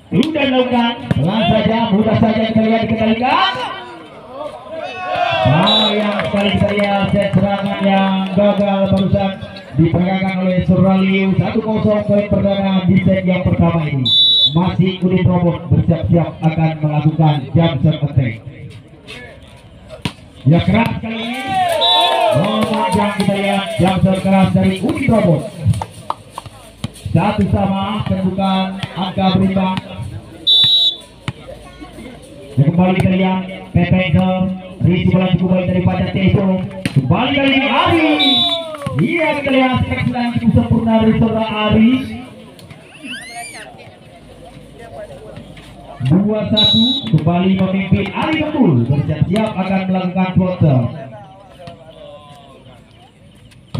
Sudah dilakukan, pelan saja, mudah saja kita lihat dikendalikan. Sayang sekali kita lihat set serangan yang gagal barusan diperagakan oleh Suraliu. 1-0 poin perdana di set yang pertama ini. Masih Udin Robot bersiap-siap akan melakukan jump shot attack. Ya keras kali ini. Memanjang kita lihat jump shot keras dari Udin Robot. 1-1 kedudukan angka berimbang. Dan kembali kita lihat Pepezer Risi bola cukup baik dari Pacar Tejo. Kembali kali ini Ari. Iya kita lihat keselan cukup sempurna dari saudara Ari. 2-1 kembali memimpin Ari Betul bersiap-siap akan melakukan floater.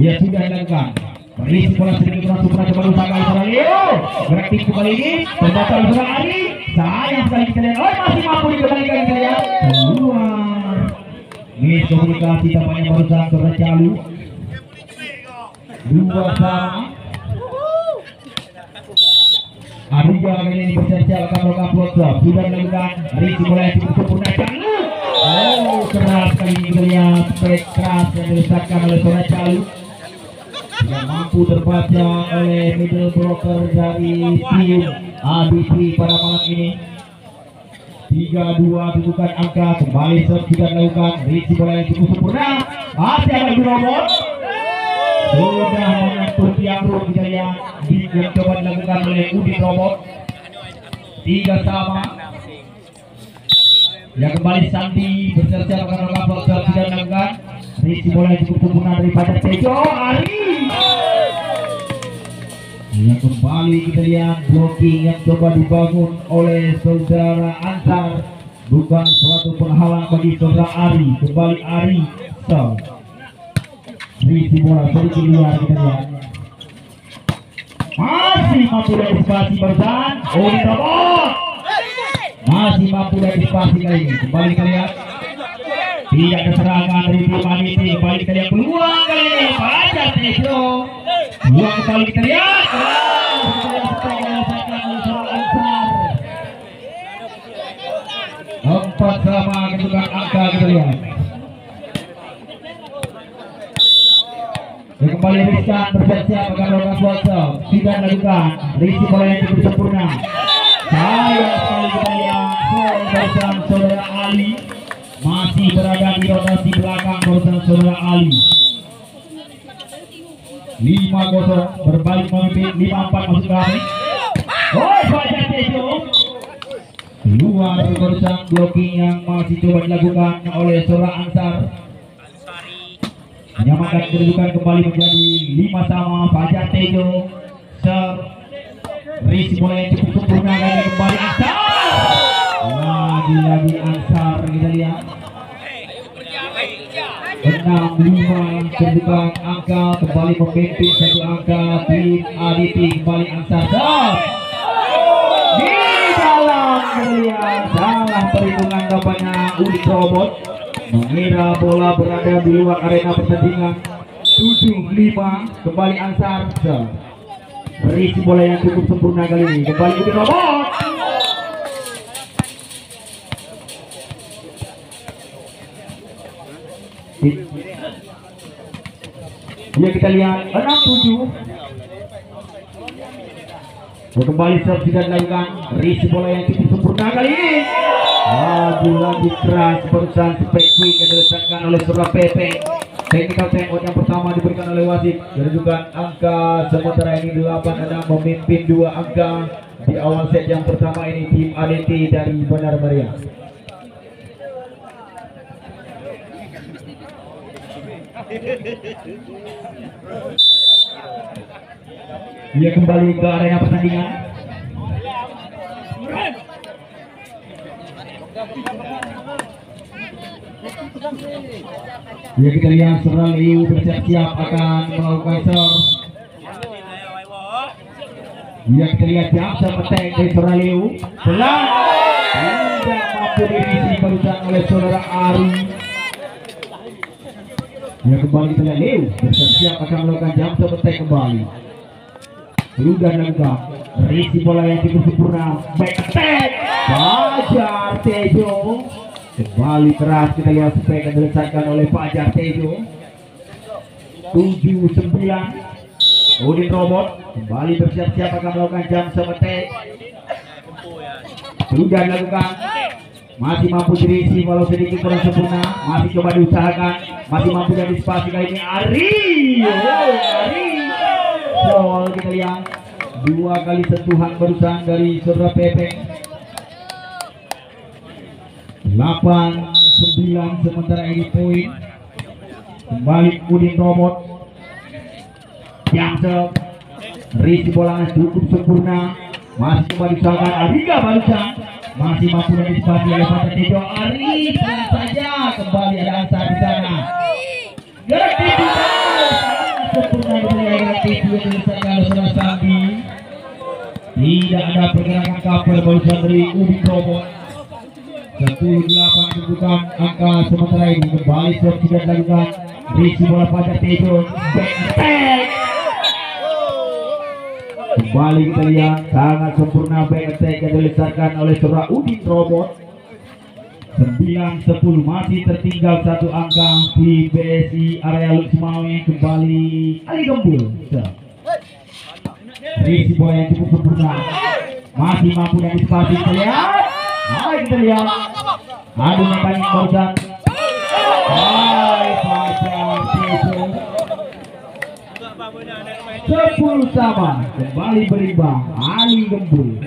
Ya sudah dilakukan. Risi bola sedikit masuk pada coba usaha kali Suralio. Beraktif kembali ini terbatal saudara Ari. Sayang sekali kita lihat. Oh masih mampu dikembalikan kita lihat. Keluar. Miskomunikasi tampaknya barusan tercalu. 2-2. Arija kali ini bersiap-siap akan melakukan floater. Sudah dilakukan. Risi bola yang cukup sempurna. Oh keras kali ini kita lihat. Straight keras yang diletakkan oleh saudara Calu. Yang mampu terbaca oleh middle blocker dari tim ADT pada malam ini. 3-2 kedudukan angka. Kembali serve sudah dilakukan. Risi bola yang cukup sempurna. Masih ada di robot. Sudah menyentuh tiang root kita lihat. Yang coba dilakukan oleh Udin Robot. 3-3. Yang kembali Sandi bersiap-siap akan melakukan blocker sudah dilakukan. Risi bola yang cukup sempurna dari Pacar Tejo. Ari. Yang kembali kita lihat blocking yang coba dibangun oleh saudara Ansar. Bukan suatu penghalang bagi saudara Ari. Kembali Ari. Risi bola sedikit luar kita lihat. Masih mampu dari spasi barusan. Udin Robot. Masih mampu dari spasi kali ini. Kembali kita lihat. Tidak ada serangan dari tim ADT. Kembali kita lihat peluang kali ini. Pacar Tejo. Peluang kembali kita lihat. 4-4 kedudukan angka kita lihat. Dan kembali Rizkan bersiap-siap akan melakukan floater. Sudah dilakukan. Risi bola yang cukup sempurna. Sayang sekali kita lihat barusan saudara Ali masih berada di rotasi belakang barusan saudara Ali. 5-0 berbalik memimpin. 5-4 masuk kami. Oh Pacar Tejo. Keluar barusan blocking yang masih coba dilakukan oleh saudara Ansar. Menyamakan kedudukan kembali menjadi 5-5. Pacar Tejo serve. Risi bola yang cukup sempurna kali kembali Ansar. Lagi Ansar kita lihat. 6-5 kedudukan angka kembali memimpin satu angka tim ADT. Kembali Ansar serve. Di dalam kemudian salah perhitungan tampaknya Udin Robot. Mengira bola berada di luar arena pertandingan. 7-5 kembali Ansar. Risi bola yang cukup sempurna kali ini. Kembali Udin Robot. Ya kita lihat 6-7. Kembali serve sudah dilakukan. Risi bola yang cukup sempurna kali ini. Lagi keras barusan spek quick yang diletakkan oleh saudara Pepe. Technical timeout yang pertama diberikan oleh wasit. Kedudukan angka sementara ini 8-6 memimpin 2 angka di awal set yang pertama ini tim ADT dari Bandar Maria. Dia kembali ke arena pertandingan. Ya kita lihat Suralio bersiap-siap akan melakukan serve. Ya kita lihat jump shot attack dari Suralio. Pelan. Tidak mampu dirisi barusan oleh saudara Ari. Ya kembali kita lihat Leo bersiap-siap akan melakukan jump shot attack kembali. Sudah dilakukan. Risi bola yang cukup sempurna. Back attack. Fajar Tejo. Kembali keras kita lihat supaya akan diletakkan oleh Fajar Tejo. 7-9. Udin Robot kembali bersiap-siap akan melakukan jam semetek. Sudah dilakukan. Masih mampu dirisi walau sedikit kurang sempurna. Masih coba diusahakan. Masih mampu diantisipasi kali ini. Ari. Soal kita lihat 2 kali sentuhan barusan dari saudara Pepe. 8-9 sementara ini poin. Kembali Udin Robot. Yang risi bola cukup sempurna. Masih coba diusahakan. Ariga barusan. Masih mampu diantisipasi oleh Fajar Tejo. Ari pelan saja. Kembali ada Ansar di sana. Gerak tipu sempurna dari gerak tipu yang diselesaikan oleh saudara Sandi. Tidak ada pergerakan kapal barusan dari Udin Robot. 1-8 kedudukan angka sementara ini. Kembali sudah dilakukan. Risi bola Fajar Tejo. Back attack. Kembali kita lihat sangat sempurna back attack yang diletakkan oleh saudara Udin Robot. 9-10 masih tertinggal 1 angka di BSI area Luxmawi. Kembali Ali Gembul. Risi bola yang cukup sempurna. Masih mampu diantisipasi kita lihat. Mari kita lihat. Adu mekanik barusan. Hai Fajar Tejo. 10 sama. Kembali berimbang Ali Gembul.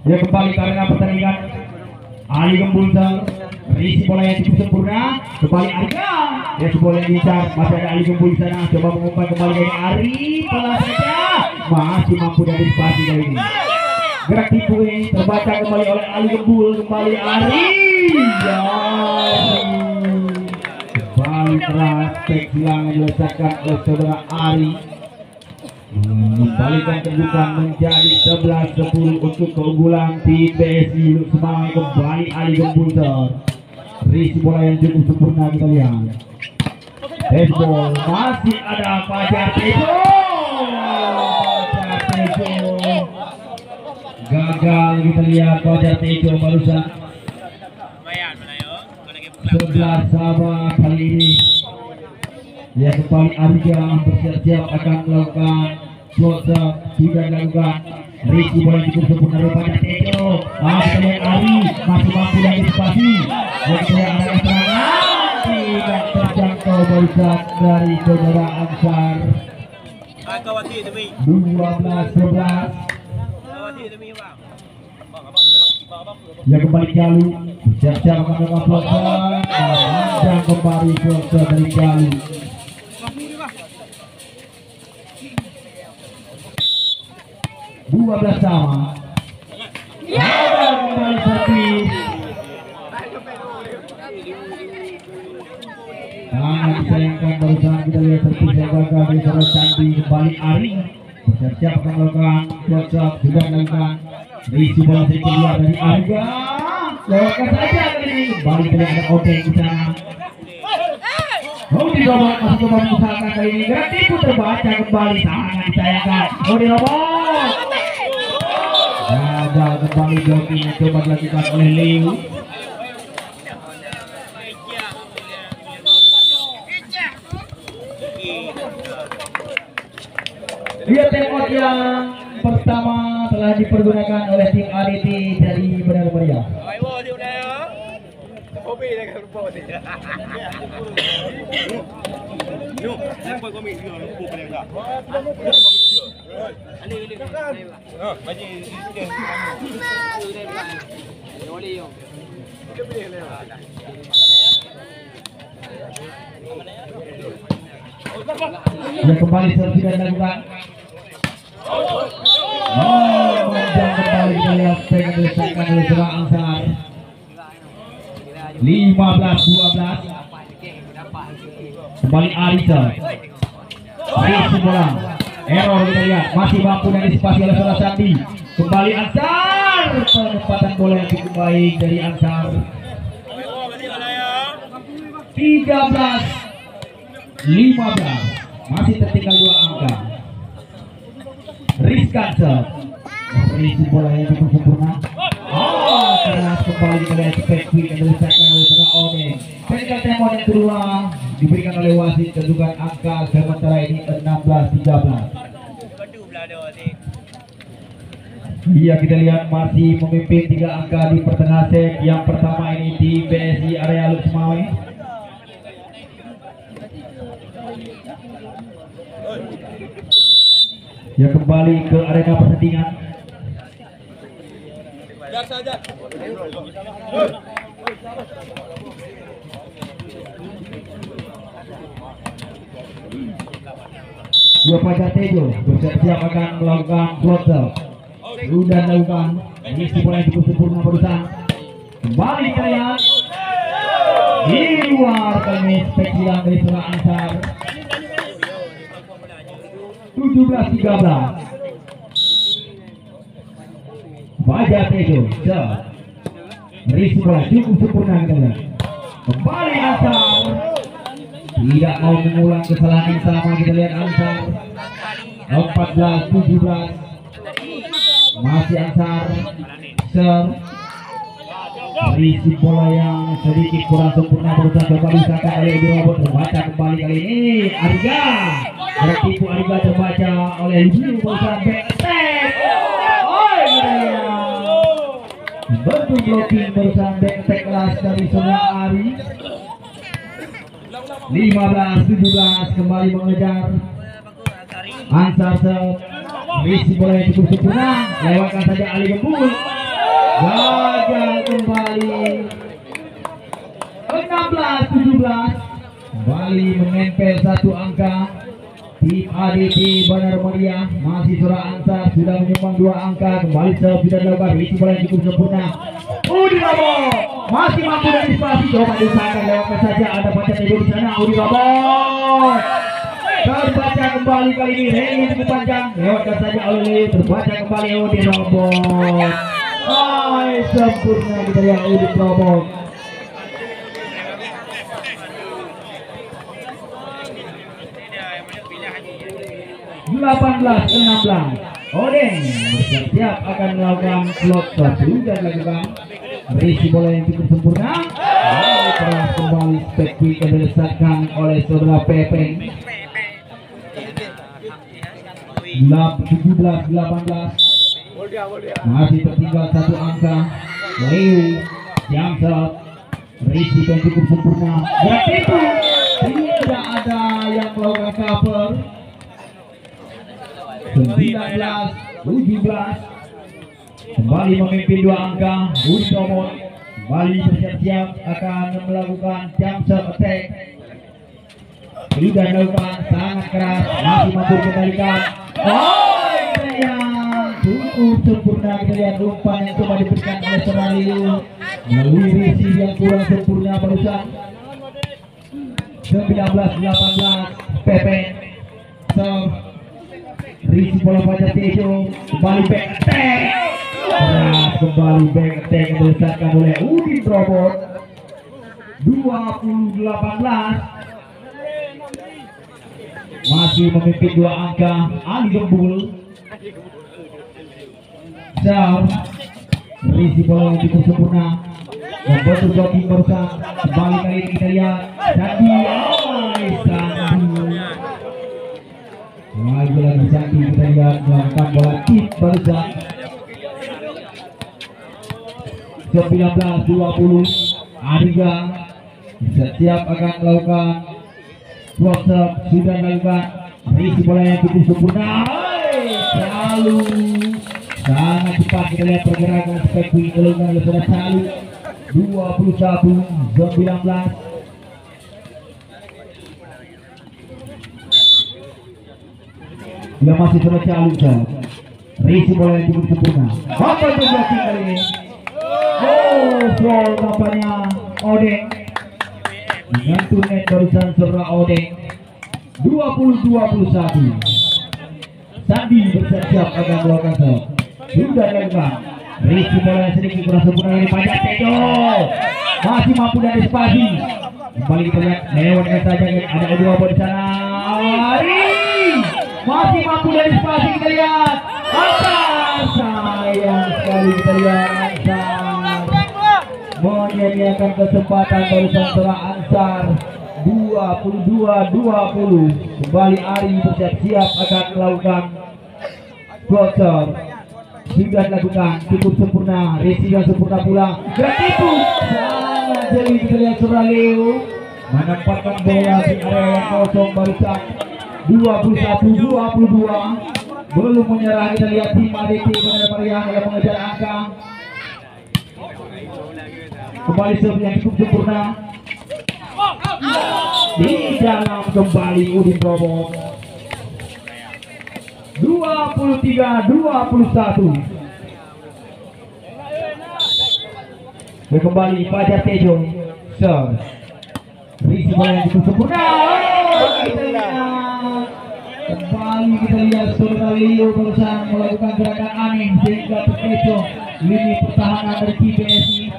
Dia kembali karena pertandingan. Ali Gembul risi bola yang cukup sempurna. Kembali Arga. Dia bola yang diincar. Masih ada Ali Gembul di sana. Coba mengumpan kembali dari Ari. Pelan saja. Masih mampu diantisipasi kali ini. Gerak tipu ini terbaca kembali oleh Ali Gembul. Kembali Ari. Kembali keras. Tek hilang yang diletakkan oleh saudara Ari. Kembalikan kedudukan menjadi 11-10 untuk keunggulan tim BSI Luxmawi. Kembali Ali Gembul. Risi bola yang cukup sempurna kita lihat. Baseball masih ada Fajar Tejo. Gagal kita lihat Fajar Tejo barusan. 11 sama kali ini. Dia kembali Arga bersiap-siap akan melakukan close up. Sudah dilakukan. Risi bola cukup sempurna dari Fajar Tejo. Kita lihat Ari masih mampu diantisipasi. Kita lihat ada serangan. Tidak terjangkau barusan dari saudara Ansar. 12-11. Dia kembali Jalu. Siap-siap akan melakukan pelaksanaan. Dan kembali pelaksanaan dari Jalu. 12 sama. Ada kembali servis. Sangat disayangkan barusan kita lihat servis yang gagal dari saudara Candi. Kembali Ari. Siap-siap akan melakukan close-up. Sudah melakukan. Risi bola sedikit keluar dari Arga. Lewatkan saja kali ini. Kembali kita lihat ada Odeng di sana. Udin Robot masih coba mengusahakan kali ini. Gerak tipu terbaca kembali. Sangat disayangkan. Udin Robot gagal kembali. Jogging yang coba dilakukan oleh Leo. Dia tembak yang pertama telah dipergunakan oleh tim ADT dari Benar Meriah. Dia kembali servis dan dilakukan. Panjang kembali kita lihat pengen diselesaikan oleh saudara Ansar. 15-12. Kembali Arisa. Risi bola. Error kita lihat. Masih mampu diantisipasi oleh saudara Sandi. Kembali Ansar. penempatan bola yang cukup baik dari Ansar. 13-15, masih tertinggal 2 angka. Riskan shot, berisi bola yang cukup sempurna. Keras kembali oleh Spekwi yang diletakkan oleh tengah Odeng. Teknikal temon yang kedua diberikan oleh wasit, kedudukan angka sementara ini 16-13. Iya, kita lihat masih memimpin 3 angka di pertengahan set. Yang pertama ini di BSI area Luxmawe. Ya, kembali ke arena pertandingan. Dua Fajar Tejo bersiap-siap akan melakukan closer. Sudah melakukan mengisi bola yang cukup sempurna barusan. Kembali terlihat di luar kali spesial dari seorang Ansar. 17-13. Fajar Tejo mengisi bola cukup sempurna kita lihat. Kembali Ansar, tidak mau mengulang kesalahan yang sama. Kita lihat Ansar 14-17. Masih Ansar berisi bola yang sedikit kurang sempurna berusaha kembali disakan oleh Ibu Robot. Terbaca kembali kali ini Ariga, tertipu Ariga, terbaca oleh Ibu berusaha back attack. Bentuk blocking berusaha back attack kelas dari seorang Ari. 15-17, kembali mengejar Ansar berisi bola yang cukup sempurna, lewatkan saja Ali Gembul. Gagal kembali. 16-17, kembali menempel 1 angka. Tim ADT Bandar Muria masih seorang Ansar sudah menyumbang 2 angka. Kembali sudah dilakukan berisi bola yang cukup sempurna. Udi Robo masih mampu antisipasi, coba diusahakan, lewatkan saja. Ada Fajar Tejo di sana. Udi Robo terbaca kembali kali ini, Reni cukup panjang, lewatkan saja oleh Leo. Terbaca kembali Udi Robo. Sempurna kita lihat Udi Robo. (18-16). Odeng bersiap-siap akan melakukan slot sudah dilakukan. Berisi bola yang cukup sempurna. Keras kembali Spekwi yang dilesatkan oleh saudara Pepeng. 17-18, masih tertinggal 1 angka. Leo jam shot, berisi yang cukup sempurna. Bertipu, tidak ada yang melakukan cover. 19-17, kembali memimpin 2 angka. Udi Tomon kembali bersiap-siap akan melakukan jump shot attack. Sudah dilakukan sangat keras, masih mampu dikembalikan. Yang cukup sempurna. Kita lihat umpan yang coba diberikan oleh Seraliu melalui risi yang kurang sempurna barusan. 19-18, Pepe risi bola Fajar Tejo, kembali back attack. Kembali back attack yang dilesatkan oleh Udin Robot. 20-18, masih memimpin 2 angka. Ali Gembul risi bola yang cukup sempurna, membentuk blocking barusan. Kembali kali ini kita lihat Sandi. Lagi Sandi kita lihat melakukan bola tip barusan. 19-20, Ariga siap akan melakukan close-up, sudah melakukan risi bola yang cukup sempurna. Selalu sangat cepat kita lihat pergerakan Spekwi dilakukan oleh saudara Salu. 21-19, yang masih saudara Salu. Risi bola yang cukup sempurna. Apa itu blocking kali ini? Foul nampaknya Odeng. Menyentuh net barusan saudara Odeng. 20-21, Sandi bersiap-siap akan melakukan shot. Sudah dilakukan Rizky bola sedikit kurang sempurna dari Pajak Tejo. Masih mampu dari spasi. Kembali kita lihat lewat saja ada dua bola di sana. Masih mampu dari spasi kita lihat. Ansar sayang sekali kita lihat Ansar menyediakan kesempatan barusan setelah Ansar 22-20. Kembali Ari bersiap-siap akan melakukan closer. Sudah dilakukan cukup sempurna. Resi yang sempurna pula. Gratipu sangat jeli kita lihat Suraleo menempatkan bola di area yang kosong barusan 21-22. Belum menyerah kita lihat tim ADT benar meriah dalam mengejar angka. Kembali serve yang cukup sempurna di dalam kembali Udin Robot 23-21. Kembali Fajar Tejo serve. Risi bola yang cukup sempurna. Kembali kita lihat Saudara Leo berusaha melakukan gerakan aneh sehingga terkecoh lini pertahanan dari PBSI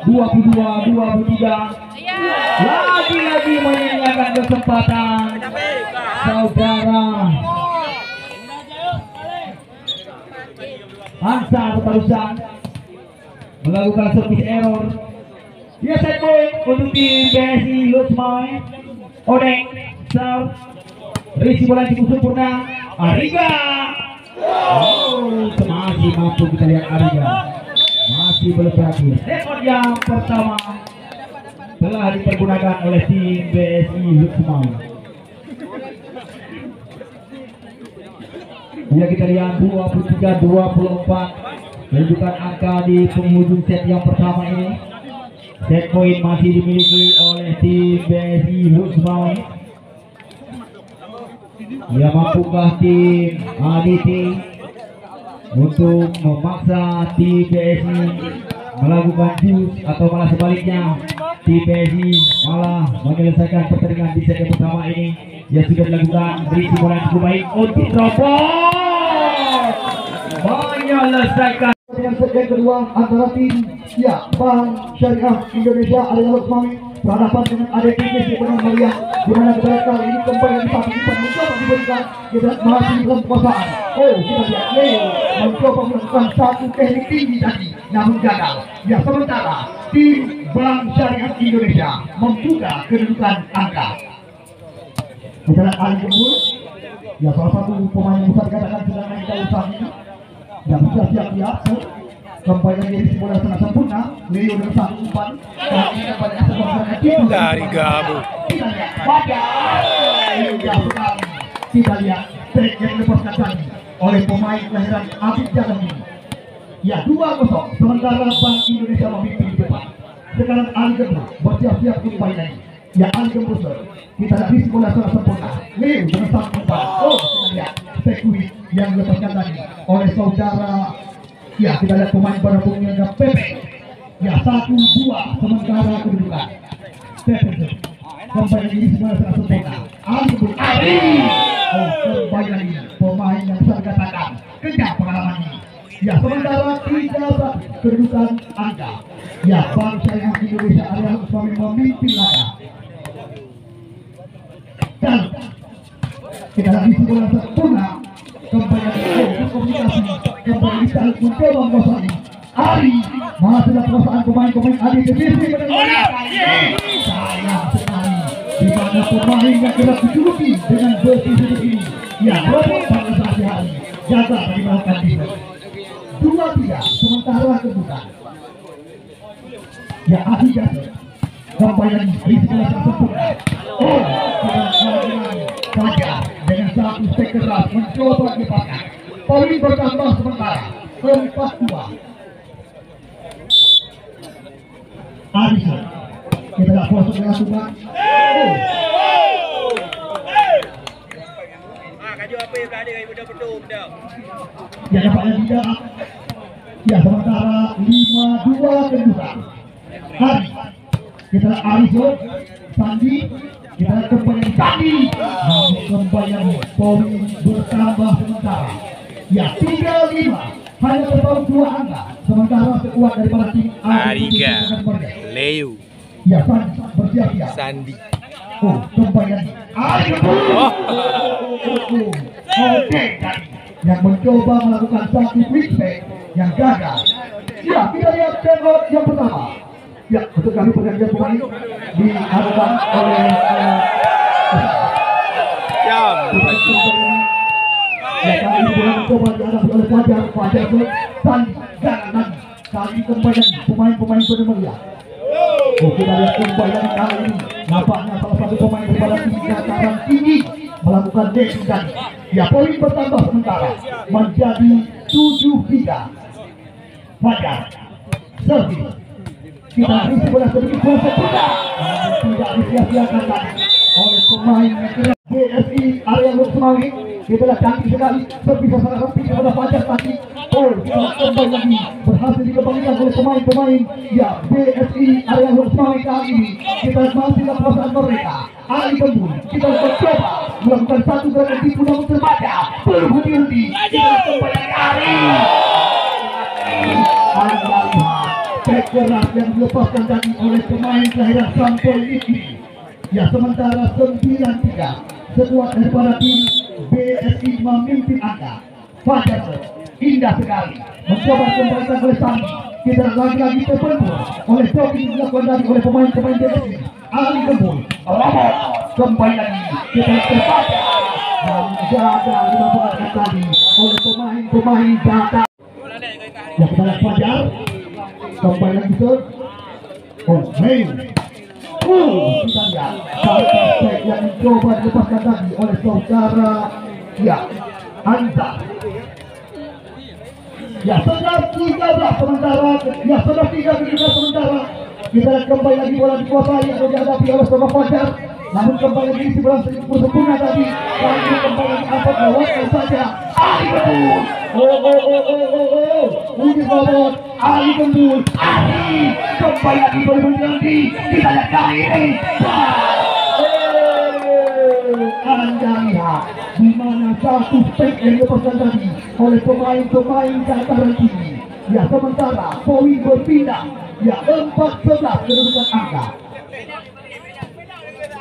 22-23. Lagi-lagi menyanyiakan kesempatan saudara Ansar barusan melakukan service error. Dia set point untuk tim BSI Lutsmai. Odeng serve. Risi bola cukup sempurna. Ariga. Masih mampu kita lihat Ariga. Masih belum berakhir. Rekor yang pertama telah dipergunakan oleh tim BSI Lutsmai. Ya kita lihat 23-24. Menunjukkan angka di penghujung set yang pertama ini. Set point masih dimiliki oleh tim BSI Lutsmai. Ya mampukah tim ADT untuk memaksa tim BSI melakukan jus atau malah sebaliknya tim BSI malah menyelesaikan pertandingan di set yang pertama ini yang sudah dilakukan. Berisi bola yang cukup baik untuk Robot menyelesaikan dengan set yang kedua antara tim Bank Syariah Indonesia Area Lutsmai berhadapan dengan ADT BSI Benar Meriah, di mana kita kali ini kembali lagi satu umpan mencoba diberikan kita masih dalam kekuasaan. Kita lihat Leo mencoba melakukan satu teknik tinggi tadi namun gagal. Ya sementara tim Bank Syariah Indonesia membuka kedudukan angka. Kita lihat Ali Gembul, ya salah satu pemain yang besar dikatakan sedang main jauh saat ini. Ya bisa siap-siap kembali lagi bola sangat sempurna. Leo dengan satu umpan dari Gabu. Kita lihat Fajar kita lihat trik yang dilepaskan tadi oleh pemain kelahiran Abid Jalan ini. Ya 2-0 sementara Bank Indonesia memimpin di depan. Sekarang Ali Gembul bersiap-siap kembali lagi. Ya Ali Gembul kita lihat isi bola sangat sempurna. Leo dengan satu umpan. Kita lihat sekuit yang dilepaskan tadi oleh saudara. Ya kita lihat pemain barabungnya ada Pepe. Ya 1-2 sementara kedudukan. Pepe kembali lagi semua sangat sempurna. Ali kembali lagi pemain yang saya katakan kenyang pengalaman ini. Ya sementara 3 kedudukan angka. Ya Bank Syariah Indonesia Area Lutsmai memimpin laga. Dan kita lihat isi bola sempurna. Kembali lagi komunikasi. Kembali kita mencoba menguasai. Ari masih dalam perasaan pemain-pemain ADT BSI sayang sekali di mana pemain yang kerap dijuluki dengan besi seperti ini. Ya Robot pada saat hari jaga bagi melakukan bisnis 2-3 sementara kedudukan. Ya Adi Jasa kembali lagi risiko sempurna. Saja dengan satu stek keras mencoba dipakai. Poin bertambah sementara 4-2. Arisa kita tak puas dengan Tuhan. Ya dapatnya tidak. Ya sementara 5-2 kedudukan. Hari kita Arisa Sandi kita kembali Sandi namun kembali poin bertambah sementara. Ya 3-5 hanya terpaut 2 angka. sementara sekuat daripada tim Ariga Leo ya Sandi bersiap-siap. Sandi. Oh, kembali Ariga oke, yang mencoba melakukan satu quick back yang gagal. Ya, kita lihat tembok yang pertama. Ya, untuk kami pergantian pemain dilakukan oleh Jam. Ya, kali ini bola mencoba dihadapi oleh Fajar Sandi dan kali kembali pemain-pemain Benemelia. Oh, kita lihat kembali kali ini nampaknya salah satu pemain daripada tim dataran tinggi melakukan decking dan ya poin bertambah sementara menjadi 7-3. Fajar servis kita isi bola sedikit proses tidak disia-siakan lagi oleh pemain BSI area Luksemanggi. Kita lihat canggih sekali servis sangat rapi kepada Fajar tadi. Oh, kembali lagi berhasil dikembalikan oleh pemain-pemain ya BSI area Luksemanggi kali ini. Kita masih dalam perasaan mereka. Ali Gembul kita mencoba melakukan satu gerakan tipu namun terbaca belum henti-henti. Kita kembali kali Anda lihat cek keras yang dilepaskan tadi oleh pemain kelahiran Sampel ini. Ya, sementara 9-3 sekuat daripada tim BSI memimpin angka. Fajar indah sekali mencoba kembalikan oleh Sandi. Kita lagi-lagi terbentur oleh jogging dilakukan tadi oleh pemain-pemain BSI. Ali Gembul robot kembali lagi kita terbaca dan gagal dilakukan tadi oleh pemain-pemain data. Ya, kita lihat Fajar kembali lagi ke main. Kita lihat satu yang mencoba dilepaskan tadi oleh saudara ya Anzar. Ya, 11-13 sementara. Ya, 11-13 sementara. Kita lihat kembali lagi bola dikuasai atau dihadapi oleh saudara Fajar. Namun kembali lagi isi bola sedikit bersempurna tadi. Kali kembali lagi angkat lewatkan saja. Ali Gembul. Uji robot Ali Gembul. Ali kembali lagi berhenti. Kita lihat kali ini. Anda lihat di mana satu step yang dilepaskan tadi oleh pemain-pemain dataran tinggi. Ya, sementara poin berpindah. Ya, 4-11 kedudukan angka.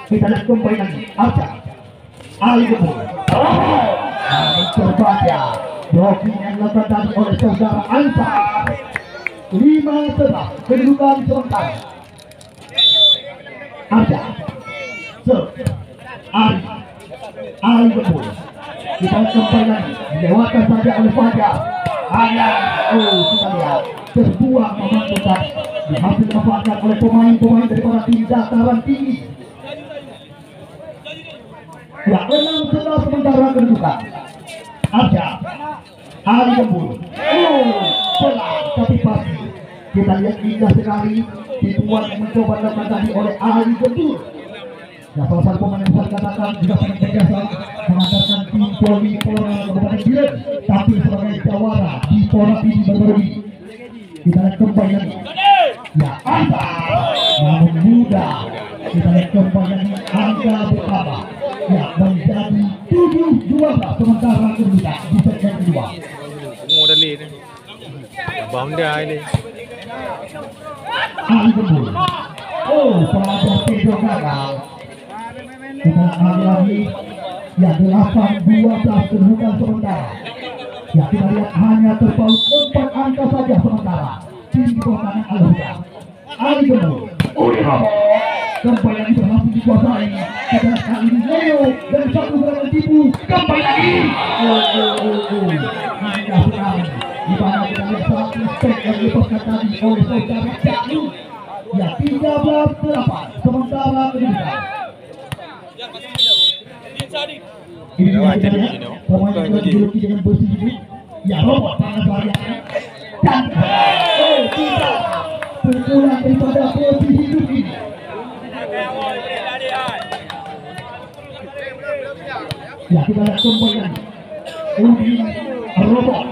Kita lihat kembali lagi Arca Ali Gembul terbaca blocking yang dilakukan tadi oleh saudara Ansar. 5-11 kedudukan sementara. Arca Ali Gembul kita kembali lagi dilewatkan saja oleh Fajar. Kita lihat terbuang momentum tadi dihasil dimanfaatkan oleh pemain-pemain daripada tim dataran tinggi. Ya, 6-11 sementara kedudukan. Arca Ali Gembul pelan tapi pasti. Kita lihat indah sekali dibuat yang mencoba dilakukan tadi oleh Ali Gembul. Ya, salah satu pemain yang bisa dikatakan juga sangat berjasa mengantarkan tim Polri Polra Kabupaten Biren tapi sebagai jawara di Polra ini baru-baru ini. Kita lihat kembali lagi. Ya, namun mudah. Kita lihat kembali lagi angka bertambah. Ya, menjadi 7-12 sementara kedudukan di set yang kedua. Modal ini. Abang dia ini. Ali Gembul. Pada Pedro gagal. Kita lagi. Ya, 8-12 kedudukan sementara. Ya, kita lihat hanya terpaut 4 angka saja sementara. Tim di bawah kanan Al-Huda. Ali Gembul. Kembali lagi berhasil dikuasai. Kita lihat kali ini Leo dan satu serangan tipu. Kembali lagi. Indah sekali. Di mana kita lihat satu step yang dilepaskan tadi oleh saudara Caklu. Ya, 13-8 sementara kedudukan. Ini kita lihat pemain yang dijuluki dengan besi ini. Ya, robot panas varian. Dan tidak pukulan daripada besi hidup ini. Ya, kita lihat kembali lagi Udi robot.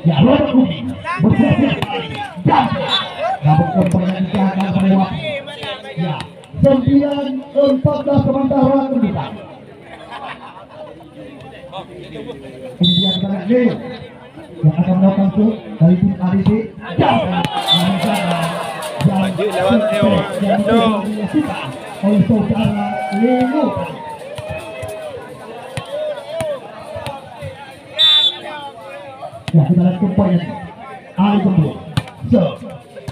Ya, robot Udi bersiap-siap dan namun kembali lagi gagal melewati. Ya, 9-14 sementara kedudukan. Ini dia kita lihat Leo. yang akan melakukan shoot dari tim ADC. Lanjut lewat Neo. Oleh saudara Leo. Ya, kita lihat kembali Ali Gembul.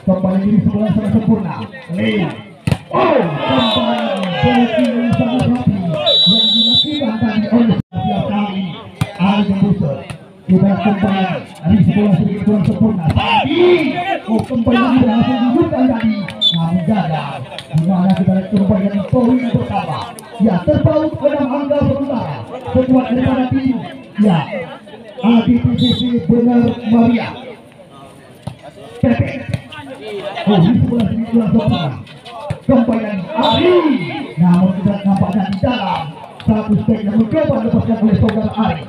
Kembali di sebelah sangat sempurna. Leo. Oh, kembali bagi sangat rapi yang dilakukan tadi oleh setiap kali Ali Gembul. Kita kembali dari sebelah sedikit kurang sempurna. Tadi, oh kembali berhasil dibuka tadi, namun gagal. Dimana kita lihat kembali dari poin pertama. Ya, terpaut ke dalam angka sementara. Sekuat daripada tim. Ya, ADPCC Benar Maria. Pepe. Oh, di sebelah sedikit kurang sempurna. Kembali Ali. Namun tidak nampaknya di dalam satu step yang mencoba dilepaskan oleh saudara Ali.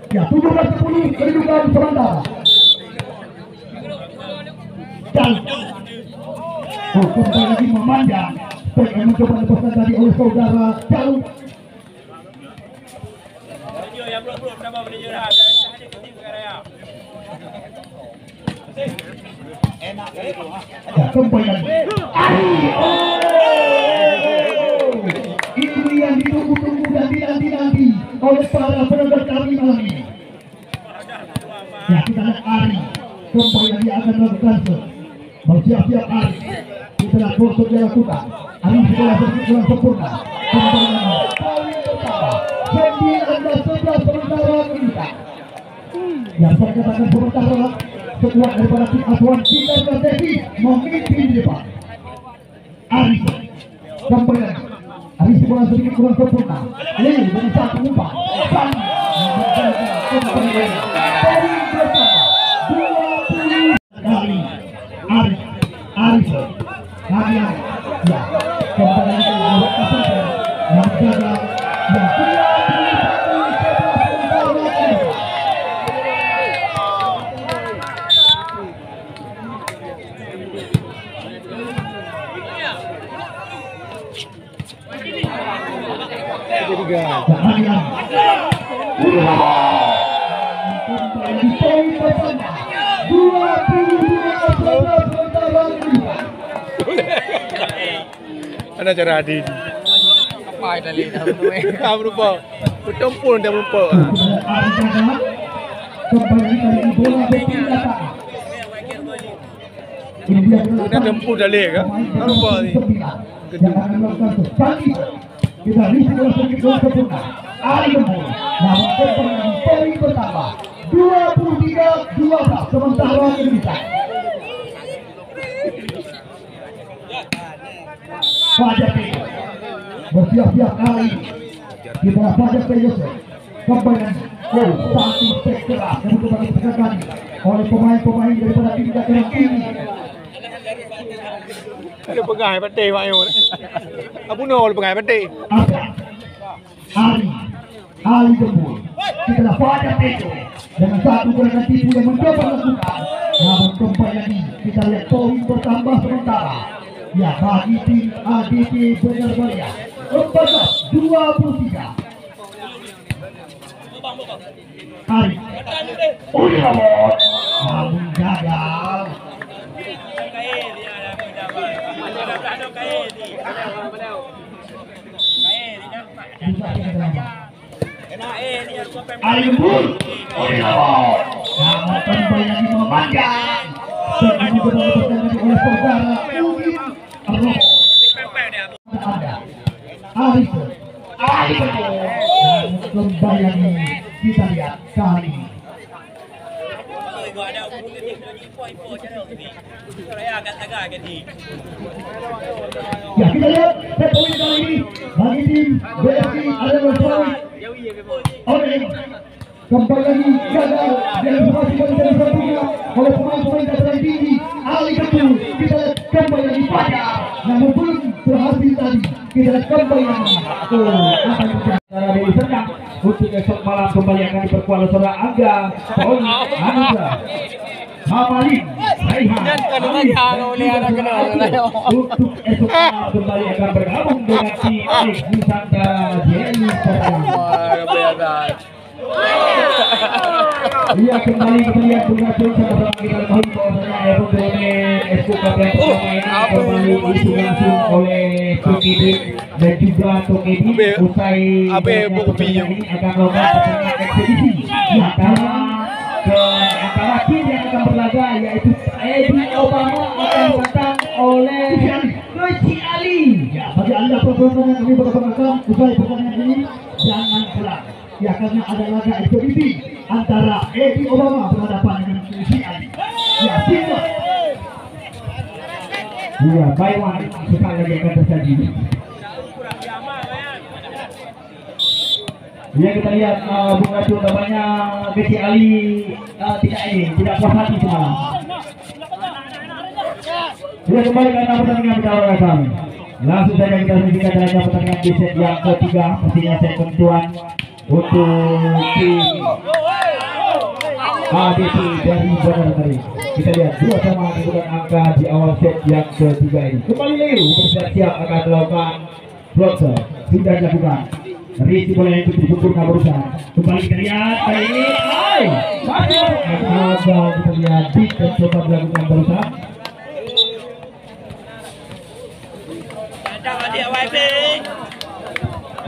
Ya, 17-10 kedudukan sementara. Dan kembali lagi memandang step yang mencoba dilepaskan tadi oleh saudara Jaluk. Ya, kembali lagi. Ini yang ditunggu-tunggu dan dinanti-nanti oleh para penonton kami malam ini. Ya, kita lihat Ari kembali lagi akan melakukan shoot. Bersiap-siap Ari. Kita lihat proses dia lakukan. Ari setelah berkurang sempurna. Kembali lagi. Poin pertama. 9-11 sementara kedudukan. Yang saya katakan sementara sekuat daripada tim asuhan kita Devi memimpin di depan. Ari kembali lagi. Ari sekolah sedikit kurang sempurna. Leo dengan satu umpan. Dan kembali lagi. Poin pertama. 20 kali. Ari. Ya, kembali lagi. Yang jaga. Ya, Ada cara adil. Apa tadi? Kamu lupa. Bertempur dan lupa. Kembali dari bola berpindah. Ini dia Kita tempur dalih ke? Kamu lupa ni. Kita risiko sedikit kurang sempurna. Ali Gembul. Namun kembali poin pertama. 23-12 sementara kedudukan. Fajar Peyo bersiap-siap kali kita Fajar Peyo kembali satu step keras yang kembali ditekan oleh pemain-pemain daripada tim Jakarta ini. Ada pengai pate Pak Yo. Apa nol pengai pate? Ali Gembul. Kita Fajar Peyo dengan satu gerakan tipu yang mencoba lakukan. Namun kembali lagi kita lihat poin bertambah sementara. Ya, bagi tim ADP Benar Maria 14-23. Ari Uliamot namun gagal. Ali Gembul Uliamot namun kembali lagi memanjang. Dan juga dilepaskan oleh saudara Udin Roh. Ali Gembul kembali lagi kita lihat kali ini. Ya, kita lihat poin kali ini bagi tim BSI adalah poin oleh kembali lagi gagal dan masih dari satunya oleh pemain-pemain dataran tinggi Ali Gembul. Kita lihat kembali lagi Fajar namun belum berhasil tadi. Kita lihat kembali lagi apa yang terjadi di Serdang untuk esok malam kembali akan diperkuat oleh saudara Angga Paul Anugrah Hamalin Raihan untuk esok malam kembali akan bergabung dengan tim Alex Nusantara Jenny Serdang. Iya, kembali kemudian bergabung sama kita tahu bahwasanya aerodrome SKK yang pertama ini kembali diisi langsung oleh Tokedi dan juga Tokedi usai pertandingan ini akan melakukan pertandingan ekspedisi antara tim yang akan berlaga, yaitu Edi Obama akan datang oleh Lucy Ali. Ya, bagi anda program yang kami berkepentingan usai pertandingan ini jangan pulang. Ya, karena ada laga ekspedisi antara Edi Obama berhadapan dengan Lucy Ali. Ya, simak. Iya, by one sekali lagi akan terjadi. Ya, kita lihat Bung Raju namanya Lucy Ali tidak puas hati semalam. Ya, kembali karena pertandingan kita lakukan. Langsung saja kita saksikan jalannya pertandingan di set yang ketiga, pastinya set penentuan untuk tim ADT dari Bandar Mari. Kita lihat dua sama dengan angka di awal set yang ketiga ini. Kembali Leo bersiap-siap akan melakukan blocker, sudah dilakukan. Risi bola yang cukup sempurna berusaha. Kembali kita lihat kali ini, masih kita lihat Dik dan coba melakukan berusaha.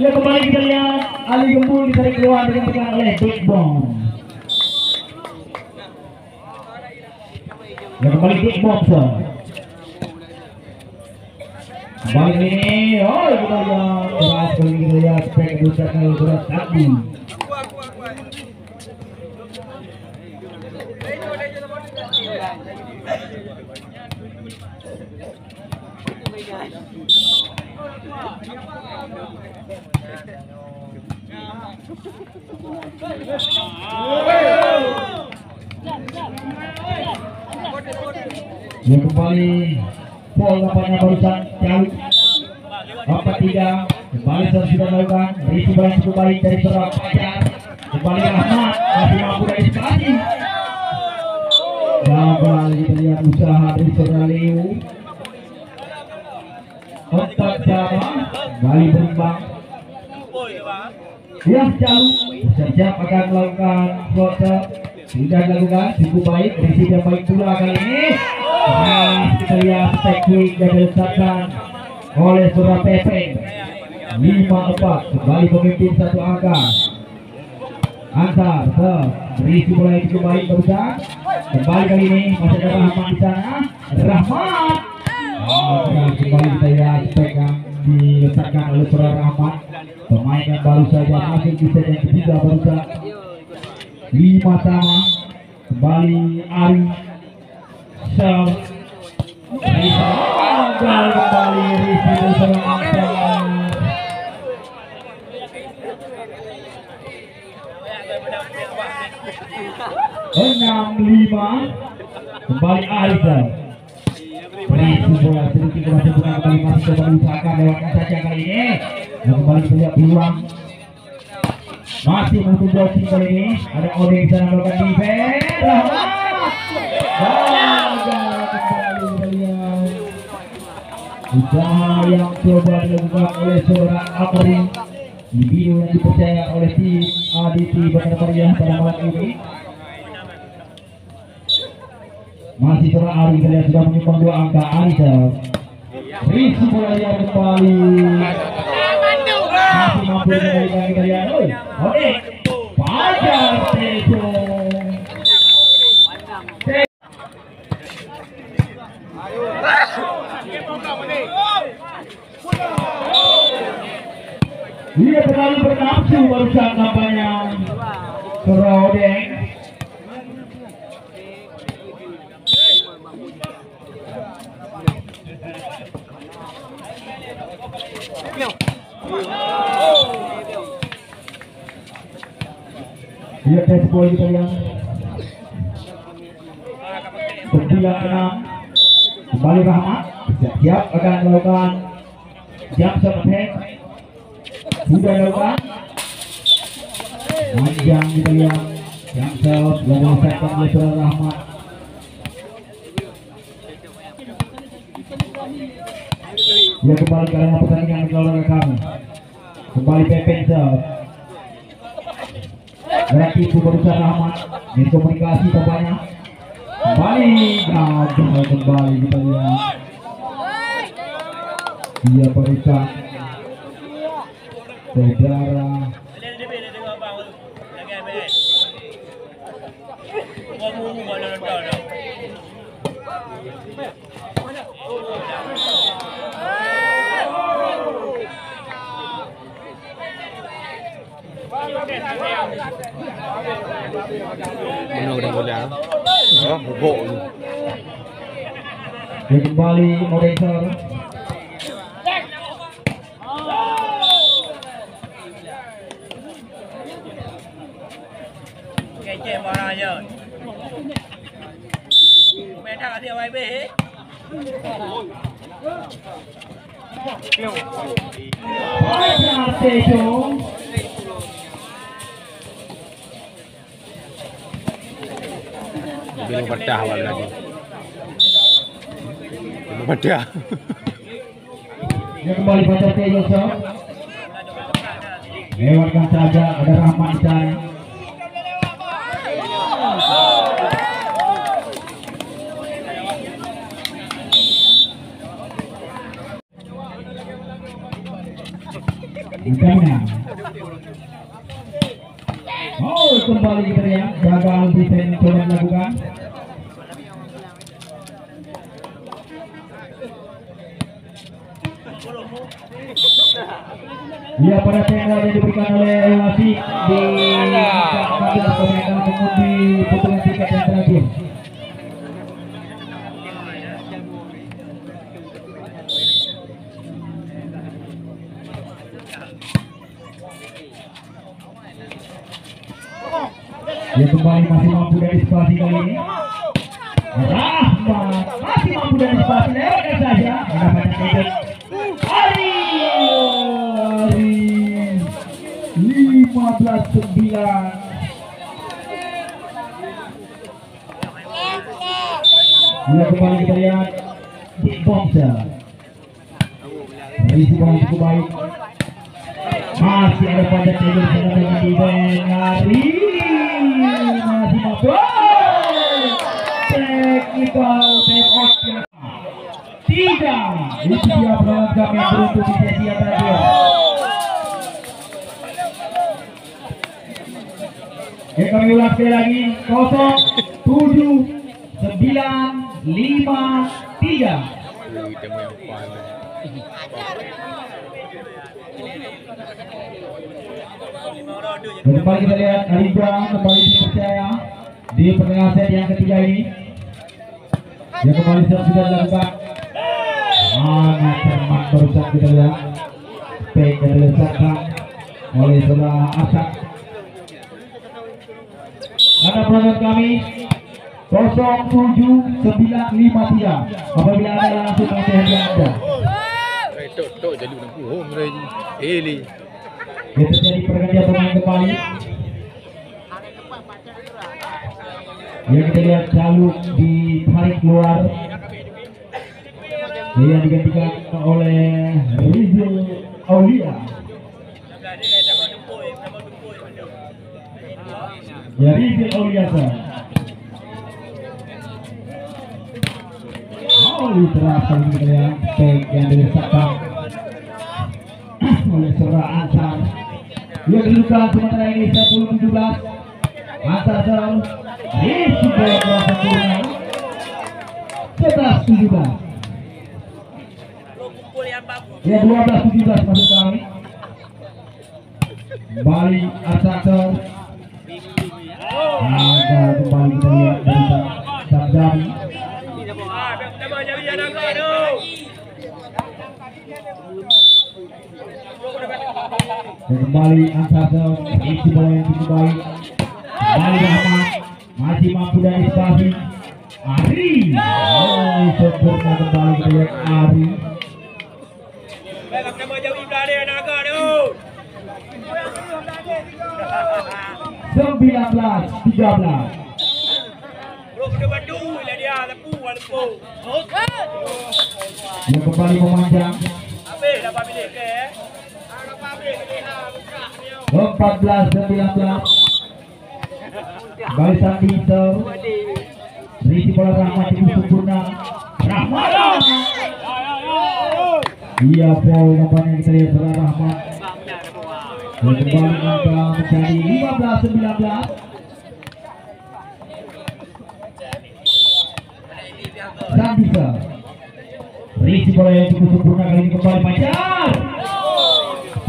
Ya, kembali kita lihat Ali Gembul ditarik keluar dengan tekan oleh Big Bomb. Ya, kembali Big Bomb kembali ini, kita lihat keras kali kita lihat spek usaha berat tadi. Ya, kembali Paul nampaknya barusan jauh 4-3. Kembali sudah melakukan risi bola cukup baik dari seorang Fajar. Kembali Rahmat masih mampu dari sekali. Gagal kita lihat usaha dari seorang Leo. 4-sama kembali berimbang. Ya, jauh siap akan melakukan floater. Sudah dilakukan cukup baik, risi yang baik pula kali ini. Nah, kita lihat teknik dan diletakkan oleh Surah Pepe 5-4. Kembali pemimpin satu angka. Ansar berisi bola yang cukup baik berusaha. Kembali kali ini masih ada Rahmat di sana. Rahmat. Kembali kita lihat spek yang diletakkan oleh Surah Rahmat. Pemain yang baru saja masuk di set yang ketiga berusaha 5-sama. Kembali Ari Sel kembali Rizky bersama Ansar. 6-5. Kembali Aizal. Rizky bola sedikit berhasil kembali masih coba diusahakan lewatkan saja kali ini. Dan kembali melihat peluang. Masih untuk blocking kali ini. Ada Ode di sana melakukan defense. Rahmat. Gagal kembali kalian. Usaha yang coba dilakukan oleh seorang Amri. Biru yang dipercaya oleh tim ADT Bandar Mari pada malam ini. Masih seorang Ari kalian sudah menyumbang 2 angka. Arisa Rizky bola yang kembali masih mampu mengembalikan kalian. Oke, Fajar Tejo. Dia terlalu bernafsu barusan nampaknya Kerodeng. Dia tes bola kita yang 9-6. Kembali Rahmat siap akan melakukan jump shot attack. Sudah dilakukan panjang kita lihat jump shot yang dilakukan oleh seorang Rahmat. Dia kembali ke arena pertandingan olahraga kami. Kembali Pepe shot. Berarti itu berusaha Rahmat. Ini komunikasi tampaknya. Kembali gagal kembali kita lihat. Dia berusaha saudara. Menang dah bola. Oh, bobok ni. Dia kembali moderator. Kece marah je. Main tak ada YB. Banyak session. Belum patah awal lagi. Belum patah. Dia kembali pada session. Lewatkan saja, ada Rahmat di sana. Bukannya. Oh, kembali kita lihat gagal defense coba dilakukan. Ya, pada tenda yang diberikan oleh wasit di mengundi pukulan tiket yang terakhir. Dia kembali masih mampu dari situasi kali ini. Rahmat masih mampu dari situasi, lewatkan saja. Mendapatkan tiket. Hari 15-9. Dia kembali kita lihat di boxer. Berisi bola cukup baik. Masih ada pada table sana dengan defense Hari masih mampu. Technical time out. Tidak. Itu dia penonton kami yang beruntung di sesi yang terakhir. Ya, kami ulang sekali lagi. 0-7-9-5-3. Kembali kita lihat Arija kembali dipercaya di pertengahan set yang ketiga ini. Dia kembali sudah dilakukan. Sangat cermat berusaha kita lihat. Pek yang diletakkan oleh saudara Asak. Ada penonton kami 07953. Apabila ada langsung mengasih Anda. Tok jadi menempuh mereka. Eli. Dia terjadi pergantian pemain kembali. Yang kita lihat Jaluk ditarik keluar. Dia digantikan oleh Rizal Aulia. Ya, Rizal Aulia. Terasa kita lihat peg yang diletakkan oleh Surah Ansar. Dia kedudukan sementara ini 10-17. Ansar serang. Isi bola sempurna. 11-17. Ya, 12-17 masuk kami. Kembali Ansar. Ada kembali kita lihat dari Sabdari. Kembali Ansar, isi bola yang cukup baik. Kembali Rahmat, masih mampu dari spasi. Ari, sempurna kembali kita lihat Ari. 19-13. Yang kembali memanjang. 14-19. Kembali Sandi berisi bola Rahmat cukup sempurna. Rahmat. Iya foul nampaknya kita lihat bola Rahmat. Dan kembali angka menjadi 15-19. Sandi berisi bola yang cukup sempurna kali ini kembali Pajar.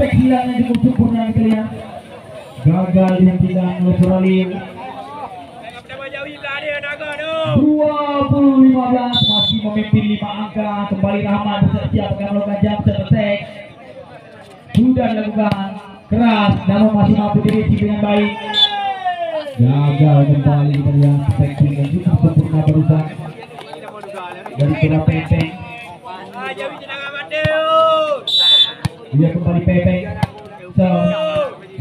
Sekilan yang cukup sempurna kita lihat. Gagal dihentikan oleh Suralin. 20-15 masih memimpin 5 angka. Kembali Rahmat bersiap akan melakukan jump attack. Sudah dilakukan keras namun masih mampu dirisi dengan baik. Gagal kembali kita lihat tackling yang cukup sempurna barusan dari bola Pepeng. Dia kembali Pepeng.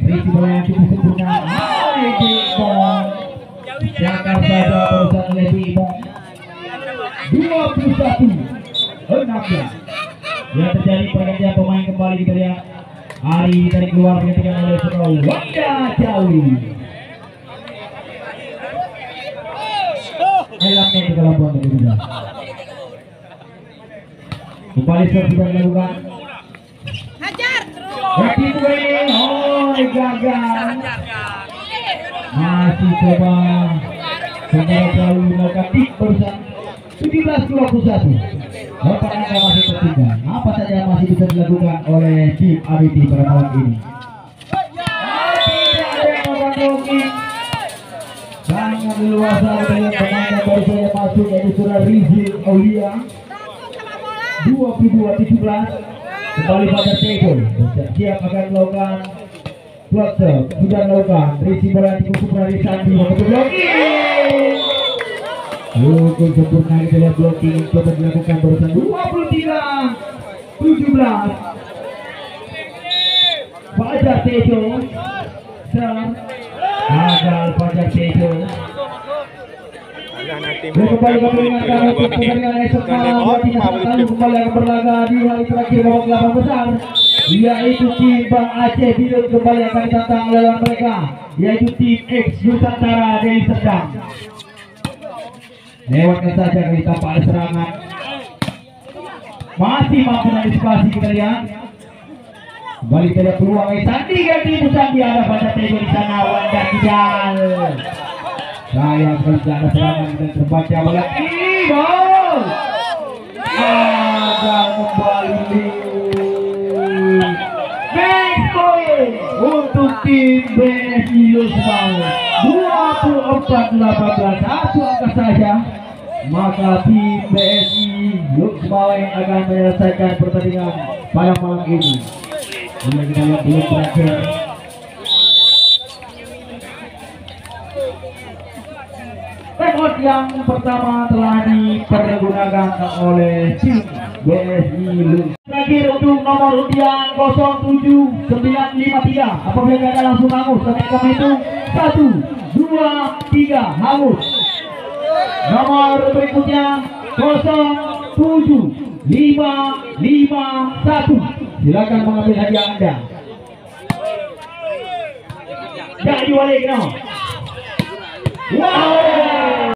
Berisi bola yang cukup sempurna. Jangan saja barusan oleh Bimong. 21-16. Yang terjadi pergantian pemain kembali kita lihat. Ari ditarik keluar digantikan oleh Wanda Jawi. Elamnya ke dalam bola kedua. Kembali sudah dilakukan. Hajar terus. Bagi Dwayne, oh gagal. Masih coba jauh melakukan tip barusan 17-21. Dapat angka masih tertinggal. Apa saja yang masih bisa dilakukan oleh tim ABT pada malam ini? Tidak ada yang menggantung. Sangat leluasa dengan pemain yang baru saja masuk yaitu Surah Rizky Aulia. 22-17. Kembali pada Tego. Siap akan melakukan Plotzer sudah melakukan berisi bola di kuku dari Sandi untuk blocking. Cukup sempurna kita lihat blocking coba dilakukan barusan 23-17. Fajar Tejo gagal Fajar Tejo. Kembali mengingatkan untuk pertandingan esok malam kembali akan berlaga di hari terakhir babak 8 besar, yaitu tim Bang Aceh Bilut kembali akan ditantang lawan mereka yaitu tim X Nusantara dari Serdang. Lewatkan saja kali tanpa ada serangan, masih mampu antisipasi kita lihat. Kembali kita lihat peluang Sandi ganti Sandi ada pada Tego di sana. Wanda Kijal sayang sekali ada serangan dan terbaca bola ini gol. Gagal kembali match point untuk tim BSI Yusmal 24-18, satu angka saja maka tim BSI Yusmal yang akan menyelesaikan pertandingan pada malam ini. Ini kita lihat belum berakhir. Rekod yang pertama telah dipergunakan oleh tim BSI Lu. Terakhir untuk nomor undian 07953. Apabila gagal langsung hangus. Tapi kami itu 1, 2, 3 hangus. Nomor berikutnya 07551. Silakan mengambil hadiah Anda. Jadi balik no. Wow.